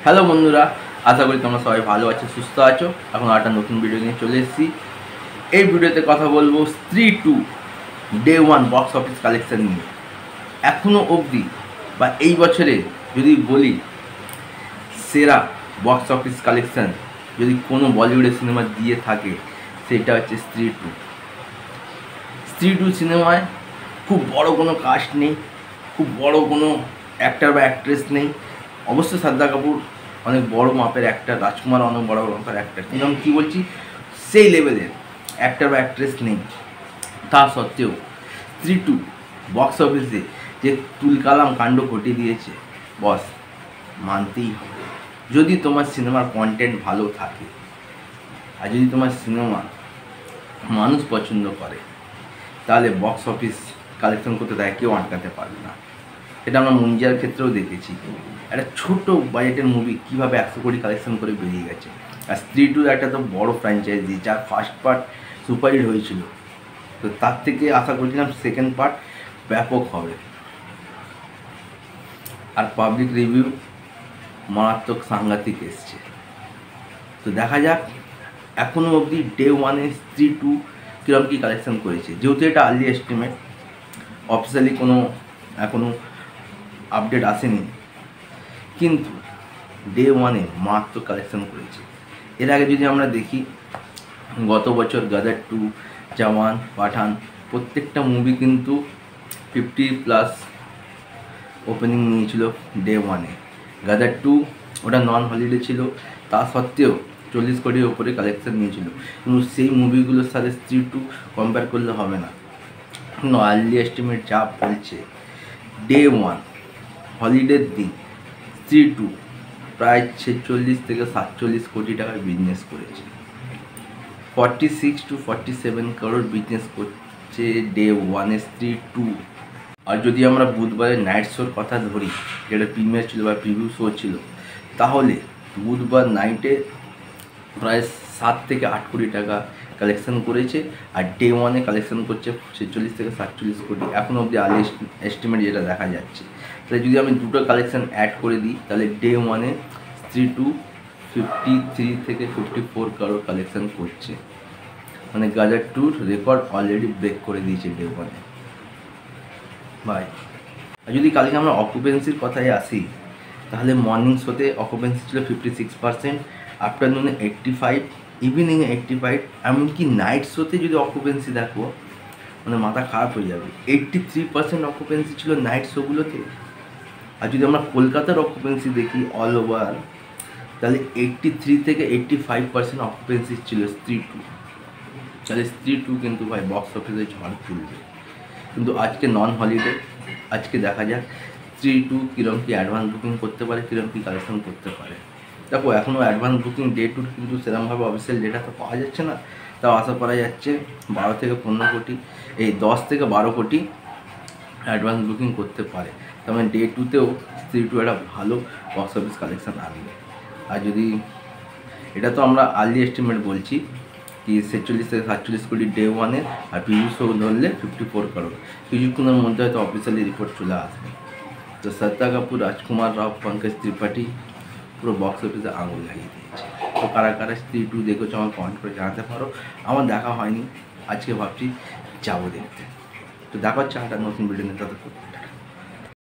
Hello বন্ধুরা, আশা করি তোমরা সবাই ভালো আছো, সুস্থ আছো। এখন একটা নতুন ভিডিও নিয়ে চলে এসেছি। এই ভিডিওতে কথা বলবো স্ত্রী 2 ডে 1 বক্স অফিস কালেকশন নিয়ে। এখনও অবধি বা এই বছরে যদি বলি সেরা বক্স অফিস কালেকশন যদি কোনো বলিউডের সিনেমা দিয়ে থাকে সেটা হচ্ছে স্ত্রী 2। স্ত্রী 2 সিনেমায় খুব বড় কোনো কাস্ট নেই, খুব বড় কোনো অ্যাক্টর বা অ্যাক্ট্রেস নেই। অবশ্য শ্রদ্ধা কাপুর অনেক বড় মাপের অ্যাক্টর, রাজকুমার অনেক বড় মাপের অ্যাক্টর, এবং কী বলছি সেই লেভেলের অ্যাক্টর বা অ্যাক্ট্রেস নেই। তা সত্ত্বেও স্ত্রী 2 বক্স অফিসে যে তুলকালাম কাণ্ড ঘটিয়ে দিয়েছে বস, মানতেই হবে। যদি তোমার সিনেমার কন্টেন্ট ভালো থাকে আর যদি তোমার সিনেমা মানুষ পছন্দ করে তাহলে বক্স অফিস কালেকশন করতে তাকে কেউ আটকাতে পারবে না। এটা আমরা মুঞ্জিয়ার ক্ষেত্রেও দেখেছি। একটা ছোট বাজেটের মুভি কীভাবে 100 কোটি কালেকশন করে বেরিয়ে গেছে। আর স্ত্রী 2 একটা তো বড় ফ্র্যাঞ্চাইজি, যার ফার্স্ট পার্ট সুপারহিট হয়েছিল, তো তার থেকে আশা করছিলাম সেকেন্ড পার্ট ব্যাপক হবে। আর পাবলিক রিভিউ মারাত্মক সাংঘাতিক এসছে। তো দেখা যাক এখনও অবধি ডে 1-এ স্ত্রী 2 কীরকম কী কালেকশন করেছে। যেহেতু এটা আর্লি এস্টিমেট, অফিসিয়ালি কোনো এখনও আপডেট আসেনি, কিন্তু ডে 1-এ মারাত্মক কালেকশন করেছে। এর আগে যদি আমরা দেখি গত বছর গাদার 2, জওয়ান, পাঠান প্রত্যেকটা মুভি কিন্তু 50+ ওপেনিং নিয়েছিল ডে 1-এ। গাদার 2 ওটা নন হলিডে ছিল, তা সত্ত্বেও 40 কোটির ওপরে কালেকশন নিয়েছিল। কিন্তু সেই মুভিগুলোর সাথে স্ত্রী 2 কম্পেয়ার করলে হবে না। আর্লি এস্টিমেট যা বলছে, ডে 1 হলিডের দিন স্ত্রী 2 প্রায় 46 থেকে 47 কোটি টাকার বিজনেস করেছে। 46 to 47 করোড় বিজনেস করছে ডে 1-এ স্ত্রী 2। আর যদি আমরা বুধবারের নাইট শোর কথা ধরি, যেটা প্রিমিয়ার ছিল বা প্রিভিউ শো ছিল, তাহলে বুধবার নাইটে প্রায় 7 থেকে 8 কোটি টাকা কালেকশন করেছে। আর ডে 1-এ কালেকশন করছে 46 থেকে 47 কোটি। এখনও অবধি আর্লি এস্টিমেট যেটা দেখা যাচ্ছে, তাহলে যদি আমি দুটো কালেকশন অ্যাড করে দিই তাহলে ডে 1-এ স্ত্রী 2 53 থেকে 54 করোড় কালেকশন করছে। মানে গাদার 2 রেকর্ড অলরেডি ব্রেক করে দিয়েছে ডে 1-এ ভাই। আর যদি কালকে আমরা অকুপেন্সির কথায় আসি, তাহলে মর্নিং শোতে অকুপেন্সি ছিল 56%, আফটারনুনে 85, ইভিনিংয়ে 85, এমনকি নাইট শোতে যদি অকুপেন্সি দেখো মানে মাথা খারাপ হয়ে যাবে। 83% অকুপেন্সি ছিল নাইট শোগুলোতে। আর যদি আমরা কলকাতার অকুপেন্সি দেখি অল ওভার, তাহলে 83 থেকে 85% অকুপেন্সি ছিল স্ত্রী 2। তাহলে স্ত্রী 2 কিন্তু ভাই বক্স অফিসে ঝড় তুলবে। কিন্তু আজকে নন হলিডে, আজকে দেখা যাক স্ত্রী 2 কীরকম কী অ্যাডভান্স বুকিং করতে পারে, কীরকম কী কালেকশন করতে পারে। দেখো এখনও অ্যাডভান্স বুকিং ডে 2 কিন্তু সেরকমভাবে অফিসিয়াল ডেটা তো পাওয়া যাচ্ছে না, তাও আশা করা যাচ্ছে 12 থেকে 15 কোটি, এই 10 থেকে 12 কোটি অ্যাডভান্স বুকিং করতে পারে। তার মানে ডে 2-তেও স্ত্রী 2 একটা ভালো বক্স অফিস কালেকশন আসবে। আর যদি এটা তো আমরা আর্লি এস্টিমেট বলছি কি 46 থেকে 47 কোটি ডে 1-এ, আর প্রিভিউ শো ধরলে 54 করোড়। কিছুক্ষণের মধ্যে হয়তো অফিসিয়ালি রিপোর্ট চলে আসবে। তো শ্রদ্ধা কাপুর, রাজকুমার রাও, পঙ্কজ ত্রিপাঠী পুরো বক্স অফিসে আঙুল লাগিয়ে দিয়েছে। তো কারা কারা স্ত্রী 2 দেখেছো আমার কমেন্ট করে জানাতে পারো। আমার দেখা হয়নি, আজকে ভাবছি যাবো দেখতে। তো দেখা হচ্ছে একটা নতুন ভিডিও নিয়ে, ততক্ষণ